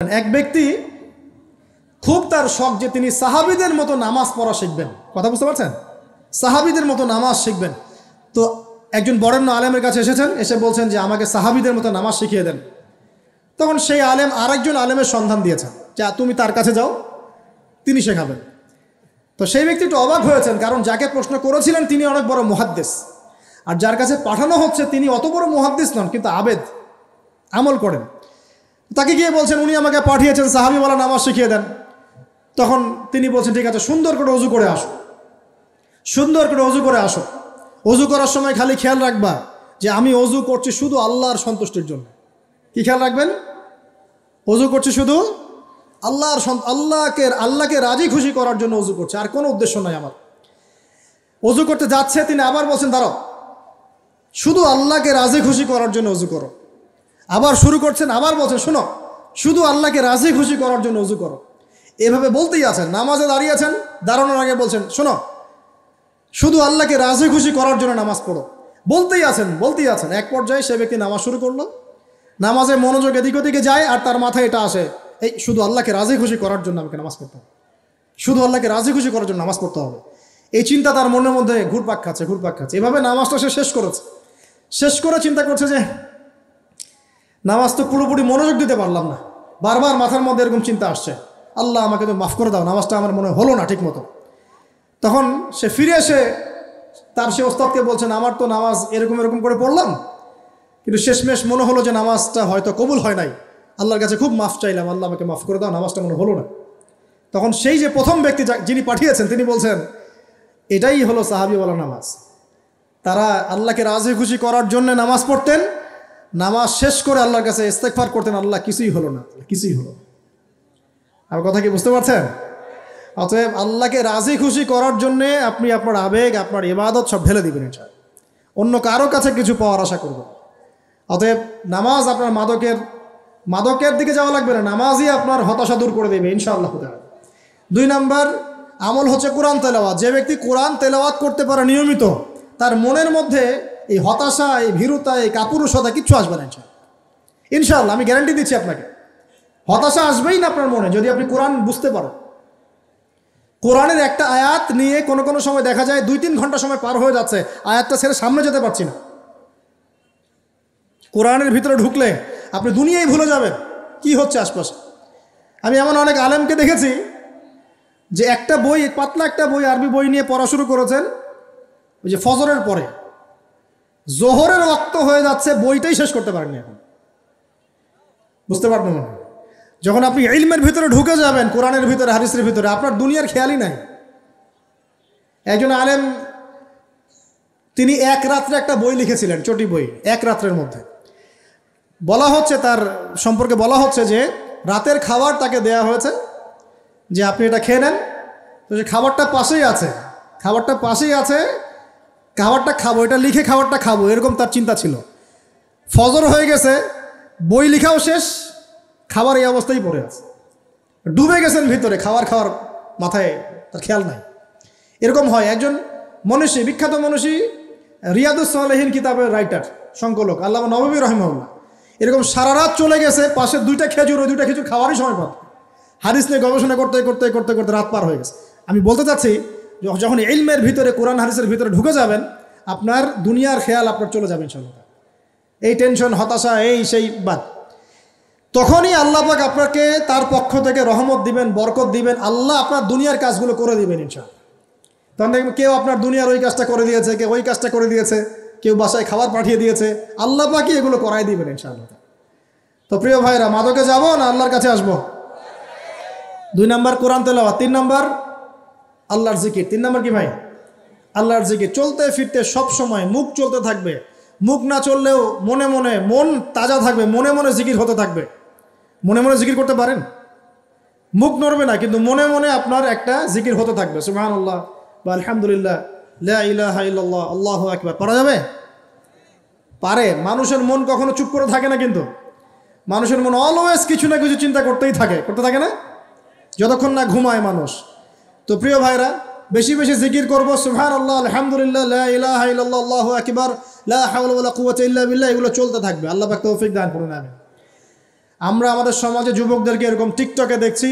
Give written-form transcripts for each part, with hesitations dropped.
এক ব্যক্তি খুব তার শখ যে তিনি সাহাবীদের মতো নামাজ পড়া শিখবেন। কথা বুঝতে পারছেন? সাহাবীদের মতো নামাজ শিখবেন। তো একজন বরেণ্য আলেমের কাছে এসেছেন, এসে বলছেন যে আমাকে সাহাবীদের মতো নামাজ শিখিয়ে দেন। তখন সেই আলেম আরেকজন আলেমের সন্ধান দিয়েছেন, যা তুমি তার কাছে যাও, তিনি শেখাবেন। তো সেই ব্যক্তি একটু অবাক হয়েছেন, কারণ যাকে প্রশ্ন করেছিলেন তিনি অনেক বড় মুহাদ্দিস, আর যার কাছে পাঠানো হচ্ছে তিনি অত বড় মুহাদ্দিস নন, কিন্তু আবেদ, আমল করেন। তাকে গিয়ে বলছেন উনি আমাকে পাঠিয়েছেন সাহাবীওয়ালা নামাজ শিখিয়ে দেন। তখন তিনি বলছেন ঠিক আছে, সুন্দর করে অজু করে আসো, সুন্দর করে অজু করে আসো। অজু করার সময় খালি খেয়াল রাখবা যে আমি অজু করছি শুধু আল্লাহর সন্তুষ্টির জন্য। কি খেয়াল রাখবেন? অজু করছি শুধু আল্লাহকে রাজি খুশি করার জন্য অজু করছে, আর কোনো উদ্দেশ্য নয় আমার। অজু করতে যাচ্ছে, তিনি আবার বলছেন দাঁড়াও, শুধু আল্লাহকে রাজি খুশি করার জন্য অজু করো। আবার শুরু করছেন, আবার বলছেন শোনো, শুধু আল্লাহকে রাজি খুশি করার জন্য অজু করো। এভাবে বলতেই আছেন, নামাজে দাঁড়িয়েছেন, দাঁড়ানোর আগে বলছেন শোনো, শুধু আল্লাহকে রাজি খুশি করার জন্য নামাজ পড়ো। বলতেই আছেন। এক পর্যায়ে সে ব্যক্তি নামাজ শুরু করলো, নামাজে মনোযোগ এদিক ওদিকে যায়, আর তার মাথায় এটা আসে, এই শুধু আল্লাহকে রাজি খুশি করার জন্য আমাকে নামাজ পড়তে হবে, শুধু আল্লাহকে রাজি খুশি করার জন্য নামাজ পড়তে হবে। এই চিন্তা তার মনের মধ্যে ঘুরপাক খাচ্ছে। এভাবে নামাজটা সে শেষ করেছে। শেষ করে চিন্তা করছে যে নামাজ তো পুরোপুরি মনোযোগ দিতে পারলাম না, বারবার মাথার মধ্যে এরকম চিন্তা আসছে, আল্লাহ আমাকে তো মাফ করে দাও, নামাজটা আমার মনে হলো না ঠিক মতো। তখন সে ফিরে এসে তার সে ওস্তাদকে বলছেন আমার তো নামাজ এরকম করে পড়লাম, কিন্তু শেষমেশ মনে হলো যে নামাজটা হয়তো কবুল হয় নাই, আল্লাহর কাছে খুব মাফ চাইলাম, আল্লাহ আমাকে মাফ করে দাও, নামাজটা মনে হলো না। তখন সেই যে প্রথম ব্যক্তি যিনি পাঠিয়েছেন তিনি বলছেন এটাই হলো সাহাবীওয়ালা নামাজ। তারা আল্লাহকে রাজি খুশি করার জন্য নামাজ পড়তেন, নামাজ শেষ করে আল্লাহর কাছে ইস্তেগফার করতেন, আল্লাহ কিছুই হলো না, কিছুই হলো না। আমার কথা কি বুঝতে পারছেন? অতএব আল্লাহকে রাজি খুশি করার জন্যে আপনি আপনার আবেগ, আপনার ইবাদত সব ঢেলে দিবেন, এটা অন্য কারো কাছে কিছু পাওয়ার আশা করবেন। অতএব নামাজ আপনার মাদকের দিকে যাওয়া লাগবে না, নামাজই আপনার হতাশা দূর করে দেবে ইনশাআল্লাহ। 2 নাম্বার আমল হচ্ছে কোরআন তেলাওয়াত। যে ব্যক্তি কোরআন তেলাওয়াত করতে পারে নিয়মিত, তার মনের মধ্যে এই হতাশা, এই ভীরুতা, এই কাপুরুষতা কিচ্ছু আসবে না ইনশাআল্লাহ। আমি গ্যারান্টি দিচ্ছি আপনাকে, হতাশা আসবেই না আপনার মনে, যদি আপনি কোরআন বুঝতে পারেন। কোরআনের একটা আয়াত নিয়ে কোনো সময় দেখা যায় 2-3 ঘন্টা সময় পার হয়ে যাচ্ছে, আয়াতটা ছেড়ে সামনে যেতে পারছি না। কোরআনের ভিতরে ঢুকলে আপনি দুনিয়ায় ভুলে যাবেন কি হচ্ছে আশপাশে। আমি এমন অনেক আলেমকে দেখেছি যে একটা বই, পাতলা একটা বই, আরবি বই নিয়ে পড়া শুরু করেছেন, ওই যে ফজরের পরে জোহরের ওয়াক্ত হয়ে যাচ্ছে, বইটাই শেষ করতে পারেননি এখন। বুঝতে পারবেন না, যখন আপনি ইলমের ভিতরে ঢুকে যাবেন, কোরআনের ভিতরে, হাদিসের ভিতরে, আপনার দুনিয়ার খেয়ালই নাই। একজন আলেম তিনি এক রাত্রে একটা বই লিখেছিলেন, চটি বই, এক রাত্রের মধ্যে। বলা হচ্ছে, তার সম্পর্কে বলা হচ্ছে যে রাতের খাবার তাকে দেয়া হয়েছে যে আপনি এটা খেয়ে নেন। তো যে খাবারটা পাশেই আছে, খাবারটা খাবো, এটা লিখে খাবারটা খাবো, এরকম তার চিন্তা ছিল। ফজর হয়ে গেছে, বই লিখাও শেষ, খাবার এই অবস্থায় পড়ে আছে, ডুবে গেছেন ভিতরে, খাওয়ার মাথায় তার খেয়াল নাই। এরকম হয়। একজন মনীষী, বিখ্যাত মনীষী, রিয়াদুস সালেহীন কিতাবের রাইটার, সংকলক আল্লামা নববী রাহিমাহুল্লাহ, এরকম সারা রাত চলে গেছে, পাশে 2টা খেজুর, ওই 2টা খেজুর খাওয়ারই সময় পাবে। হাদিস নিয়ে গবেষণা করতে রাত পার হয়ে গেছে। আমি বলতে চাচ্ছি, যখন ইলমের ভিতরে, কোরআন হাদিসের ভিতরে ঢুকে যাবেন, আপনার দুনিয়ার খেয়াল আপনার চলে যাবে ইনশাআল্লাহ। এই টেনশন, হতাশা, এই সেই বাদ, তখনই আল্লাহ পাক আপনাকে তার পক্ষ থেকে রহমত দিবেন, বরকত দিবেন, আল্লাহ আপনার দুনিয়ার কাজগুলো করে দিবেন ইনশাআল্লাহ। তখন দেখবেন কেউ আপনার দুনিয়ার ওই কাজটা করে দিয়েছে, কেউ ওই কাজটা করে দিয়েছে, কেউ বাসায় খাবার পাঠিয়ে দিয়েছে, আল্লাহ পাকই এগুলো করাই দিবেন ইনশাআল্লাহ। তো প্রিয় ভাইরা, মাদকে যাব না আল্লাহর কাছে আসবো? 2 নাম্বার কোরআন তেলাওয়াত, 3 নাম্বার আল্লাহর জিকির। 3 নাম্বার কি ভাই? আল্লাহর জিকির। চলতে ফিরতে সব সময় মুখ চলতে থাকবে, মুখ না চললেও মনে মনে মন তাজা থাকবে, মনে মনে জিকির হতে থাকবে। মনে মনে জিকির করতে পারেন? মুখ নড়বে না, কিন্তু মনে মনে আপনার একটা জিকির হতে থাকবে, সুবহানাল্লাহ বা আলহামদুলিল্লাহ, লা ইলাহা ইল্লাল্লাহ, আল্লাহু আকবার। পারা যাবে? পারে। মানুষের মন কখনো চুপ করে থাকে না, কিন্তু মানুষের মন অলওয়েজ কিছু না কিছু চিন্তা করতে থাকে না, যতক্ষণ না ঘুমায় মানুষ। তো প্রিয় ভাইরা, বেশি বেশি জিকির করবো, সুবহানাল্লাহ, আলহামদুলিল্লাহ, লা ইলাহা ইল্লাল্লাহ, আল্লাহু আকবার, লা হাওলা ওয়ালা কুওয়াতা ইল্লা বিল্লাহ, এগুলো চলতে থাকবে। আল্লাহ পাক তৌফিক দান করুন, আমিন। আমরা আমাদের সমাজে যুবকদেরকে এরকম টিকটকে দেখছি,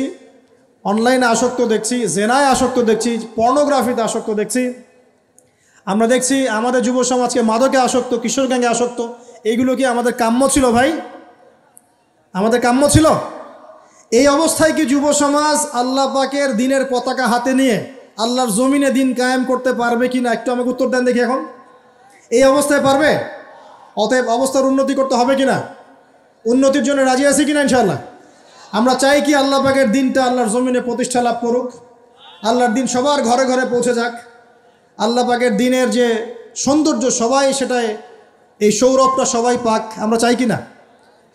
অনলাইনে আসক্ত দেখছি, জেনায় আসক্ত দেখছি, পর্নোগ্রাফিতে আসক্ত দেখছি। আমরা দেখছি আমাদের যুব সমাজকে মাদকে আসক্ত, কিশোর গ্যাংয়ে আসক্ত। এইগুলো কি আমাদের কাম্য ছিল ভাই? আমাদের কাম্য ছিল? এই অবস্থায় কি যুব সমাজ আল্লাহ পাকের দিনের পতাকা হাতে নিয়ে আল্লাহর জমিনে দিন কায়েম করতে পারবে কি না? একটু আমাকে উত্তর দেন দেখি। এখন এই অবস্থায় পারবে? অতএব অবস্থার উন্নতি করতে হবে কিনা? উন্নতির জন্য রাজি আছি কিনা ইনশাআল্লাহ? আমরা চাই কি আল্লাহ পাকের দিনটা আল্লাহর জমিনে প্রতিষ্ঠা লাভ করুক, আল্লাহর দিন সবার ঘরে ঘরে পৌঁছে যাক, আল্লাহ পাকের দিনের যে সৌন্দর্য সবাই সেটাই, এই সৌরভটা সবাই পাক। আমরা চাই কি না?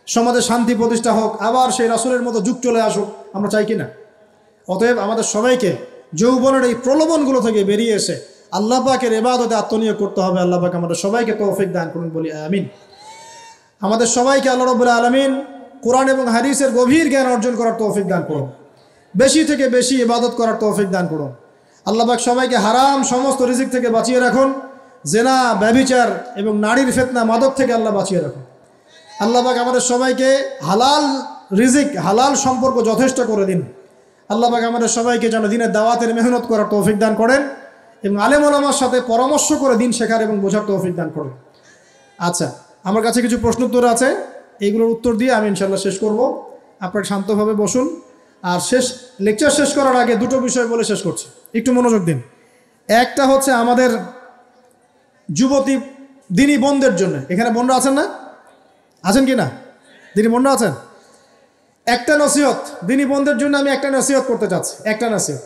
সমাজে শান্তি প্রতিষ্ঠা হোক, আবার সেই রাসূলের মতো যুগ চলে আসুক, আমরা চাই কি না? অতএব আমাদের সবাইকে যৌবনের এই প্রলোভনগুলো থেকে বেরিয়ে এসে আল্লাহ পাকের ইবাদতে আত্মনিয়োগ করতে হবে। আল্লাহ পাক আমাদের সবাইকে তৌফিক দান করুন, বলি আমিন। আমাদের সবাইকে আল্লাহ রাব্বুল আলামিন কোরআন এবং হাদিসের গভীর জ্ঞান অর্জন করার তৌফিক দান করুন, বেশি থেকে বেশি ইবাদত করার তৌফিক দান করুন। আল্লাহ পাক সবাইকে হারাম সমস্ত রিজিক থেকে বাঁচিয়ে রাখুন, জেনা, ব্যভিচার এবং নারীর ফিতনা, মাদক থেকে আল্লাহ বাঁচিয়ে রাখুন। আল্লাহ পাক আমাদের সবাইকে হালাল রিজিক, হালাল সম্পর্ক যথেষ্ট করে দিন। আল্লাহ পাক আমাদের সবাইকে যেন দিনের দাওয়াতের মেহনত করার তৌফিক দান করেন এবং আলেম ওলামার সাথে পরামর্শ করে দিন শেখার এবং বোঝার তৌফিক দান করেন। আচ্ছা, আমার কাছে কিছু প্রশ্ন উত্তর আছে, এইগুলোর উত্তর দিয়ে আমি ইনশাল্লাহ শেষ করব। আপনারা শান্তভাবে বসুন। আর লেকচার শেষ করার আগে দুটো বিষয় বলে শেষ করছি, একটু মনোযোগ দিন। একটা হচ্ছে আমাদের যুবতী দিনী বোনদের জন্য। এখানে বোনরা আছেন না? আছেন কি না? দিনী বোনরা আছেন? একটা নসিহত দিনী বোনদের জন্য আমি একটা নসিহত করতে চাচ্ছি, একটা নসিহত।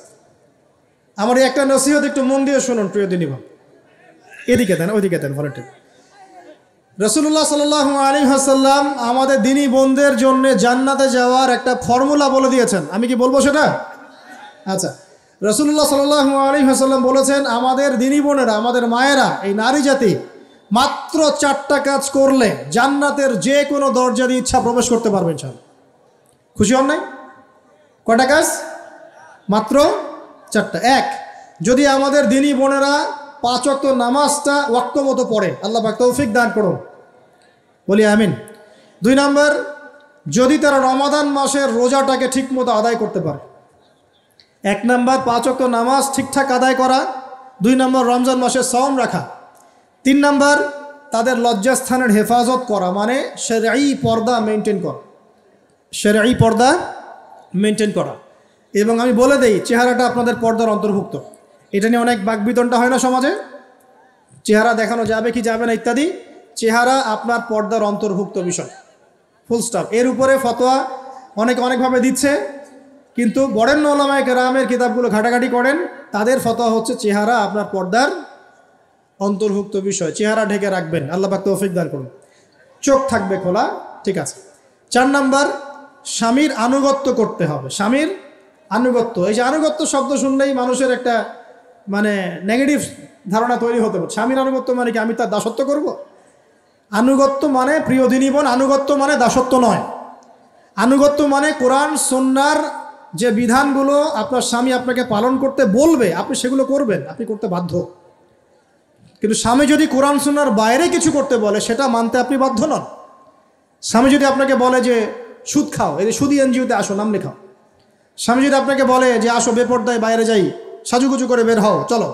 আমার এই একটা নসিহত একটু মন দিয়ে শুনুন প্রিয় দিনী বোন। এদিকে দেন, ওইদিকে দেন, ভলেন্টিয়ার। রাসূলুল্লাহ সাল্লাল্লাহু আলাইহি ওয়াসাল্লাম আমাদের দিনী বোনদের জন্য জান্নাতে যাওয়ার একটা ফর্মুলা বলে দিয়েছেন। আমি কি বলবো সেটা? আচ্ছা, রাসূলুল্লাহ সাল্লাল্লাহু আলাইহি ওয়াসাল্লাম বলেছেন আমাদের দিনী বোনেরা, আমাদের মায়েরা, এই নারী জাতি মাত্র 4টা কাজ করলে জান্নাতের যে কোনো দরজা দিয়ে ইচ্ছা প্রবেশ করতে পারবেন। ইনশাআল্লাহ। খুশি হন নাই? কয়টা কাজ? মাত্র 4টা। এক, যদি আমাদের দিনী বোনেরা 5 ওয়াক্ত নামাজটা ওয়াক্ত মতো পড়ে, আল্লাহ পাক তৌফিক দান করুন, বলি আমিন। 2 নম্বর, যদি তারা রমাদান মাসের রোজাটাকে ঠিক মতো আদায় করতে পারে। 1 নম্বর 5 ওয়াক্ত নামাজ ঠিকঠাক আদায় করা, 2 নম্বর রমজান মাসে সওম রাখা, 3 নম্বর তাদের লজ্জাস্থানের হেফাজত করা, মানে শরঈ পর্দা মেনটেন করা, শরঈ পর্দা মেনটেন করা। এবং আমি বলে দেই, চেহারাটা আপনাদের পর্দার অন্তর্ভুক্ত। এটা নিয়ে অনেক বাকবিতণ্ডা হয় না সমাজে, চেহারা দেখানো যাবে কি যাবে না ইত্যাদি। চেহারা আপনার পর্দার অন্তর্ভুক্ত বিষয়, ফুল স্টপ। এর উপরে ফতোয়া অনেকভাবে দিচ্ছে, কিন্তু বরেণ্য উলামায়ে কেরামের কিতাবগুলো ঘাটাঘাটি করেন, তাদের ফতোয়া হচ্ছে চেহারা আপনার পর্দার অন্তর্ভুক্ত বিষয়, চেহারা ঢেকে রাখবেন। আল্লাহ পাক তৌফিক দান করুন। চোখ থাকবে খোলা, ঠিক আছে। 4 নম্বর, স্বামীর আনুগত্য করতে হবে। স্বামীর আনুগত্য, এই যে আনুগত্য শব্দ শুনলেই মানুষের একটা মানে নেগেটিভ ধারণা তৈরি হতে পারে। স্বামীর আনুগত্য মানে কি আমি তার দাসত্ব করব? আনুগত্য মানে, প্রিয় দিনী বোন, আনুগত্য মানে দাসত্ব নয়। আনুগত্য মানে কোরআন সুন্নাহর যে বিধানগুলো আপনার স্বামী আপনাকে পালন করতে বলবে, আপনি সেগুলো করবেন, আপনি করতে বাধ্য। কিন্তু স্বামী যদি কোরআন সুন্নাহর বাইরে কিছু করতে বলে, সেটা মানতে আপনি বাধ্য নন। স্বামী যদি আপনাকে বলে যে সুদ খাও, এই সুদী এনজিওতে আসো, নাম লেখাও। স্বামী যদি আপনাকে বলে যে আসো বেপর্দায় বাইরে যাই, সাজুগুজু করে বের হও, চলো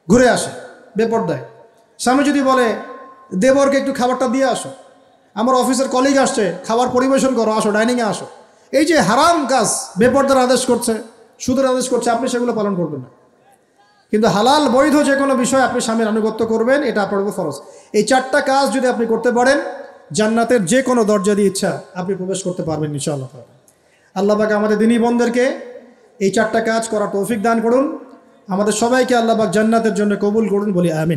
ঘুরে আসে বেপর্দায়। স্বামী যদি বলে দেবরকে একটু খাবারটা দিয়ে আসো, আমার অফিসের কলিগ আসছে, খাবার পরিবেশন করো, আসো ডাইনিংয়ে আসো। এই যে হারাম কাজ, বেপর্দার আদেশ করছে, সুদের আদেশ করছে, আপনি সেগুলো পালন করবেন না। কিন্তু হালাল বৈধ যে কোনো বিষয় আপনি স্বামীর আনুগত্য করবেন, এটা আপনার উপর ফরজ। এই 4টা কাজ যদি আপনি করতে পারেন, জান্নাতের যে কোনো দরজা দিয়ে ইচ্ছা আপনি প্রবেশ করতে পারবেন ইনশাআল্লাহ। আল্লাহ পাক আমাদের দিনী বোনদেরকে এই 4টা কাজ করার তৌফিক দান করুন। আমাদের সবাইকে আল্লাহ পাক জান্নাতের জন্য কবুল করুন, বলি আমিন।